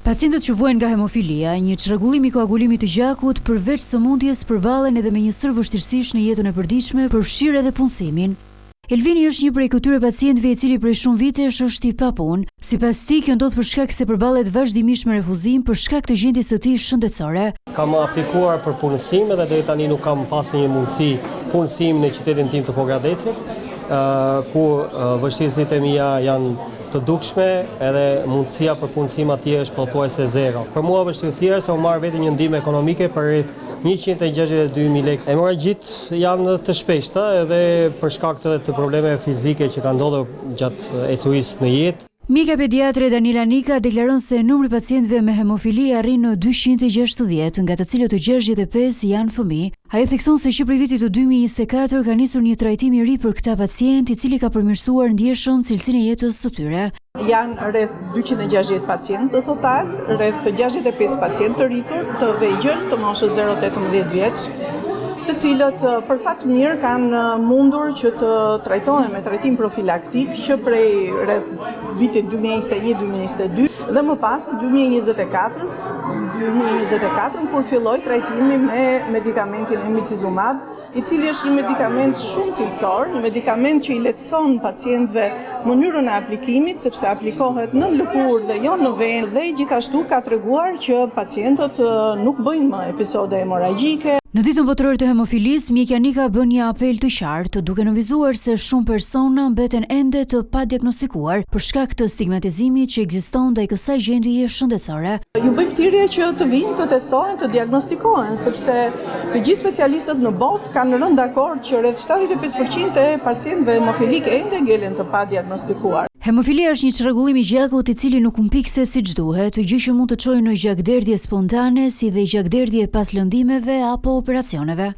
Pacientët që vuajnë nga hemofilia, një çrregullim i koagulimit të gjakut, përveç sëmundjes, përballen edhe me një sër vështirësish në jetën e përditshme, përfshirë edhe punësimin. Elvini është një prej këtyre pacientëve i cili prej shumë vitesh është i papunë. Sipas tij, kjo ndodh për shkak se përballet vazhdimisht me refuzim për shkak të gjendjes së tij shëndetësore. Kam aplikuar për punësim dhe deri tani nuk kam pasur një mundësi punësim në qytetin tim të Pogradecit, ku vështirësitë e mia janë të dukshme edhe mundësia për punësim atje është pothuajse zero. Për mua vështirësia është se u marr vetë një ndihmë ekonomike për rreth 162.000 lekë. Hemorragjit janë të shpeshta edhe për shkak të problemeve fizike që kanë ndodhur gjatë ecuisë në jetë. Mjeka pediatre Daniela Nika deklaron se numri pacientëve me hemofili arrin në 260, nga të cilët të 65 janë fëmijë. Ajo thekson se që prej vitit të 2024 ka nisur një trajtim i ri për këta pacient, i cili ka përmirësuar ndjeshëm cilësinë e jetës së tyre. Janë rreth 260 pacientë në total, rreth 65 pacientë të rritur, të vegjël, të moshës 0-18 vjeç, të cilët për fat mirë kanë mundur që të trajtohen me trajtim profilaktik që prej rreth vitit 2021-2022 dhe më pas 2024 kur filloi trajtimi me medikamentin emicizumab, i cili është një medikament shumë cilësor, një medikament që i lehtëson pacientëve mënyrën e aplikimit sepse aplikohet në lëkurë dhe jo në venë dhe gjithashtu ka treguar që pacientët nuk bëjnë më episode hemorragjike. Në ditën botërore të hemofilisë, mjekja Nika bën një apel të qartë, duke nënvizuar se shumë persona mbeten ende të padiagnostikuar për shkak të stigmatizimit që ekziston ndaj kësaj gjendjeje shëndetësore. Ju bëjmë thirrje që të vinë, të testohen, të diagnostikohen, sepse të gjithë specialistët në botë kanë rënë dakord që rreth 75% e pacientëve hemofilik ende ngelen të padiagnostikuar. Hemofilia është një çrregullim i gjakut i cili nuk humbikse siç duhet, gjë që mund të çojë në gjakderdhje spontane, si dhe gjakderdhje pas lëndimeve apo operacioneve.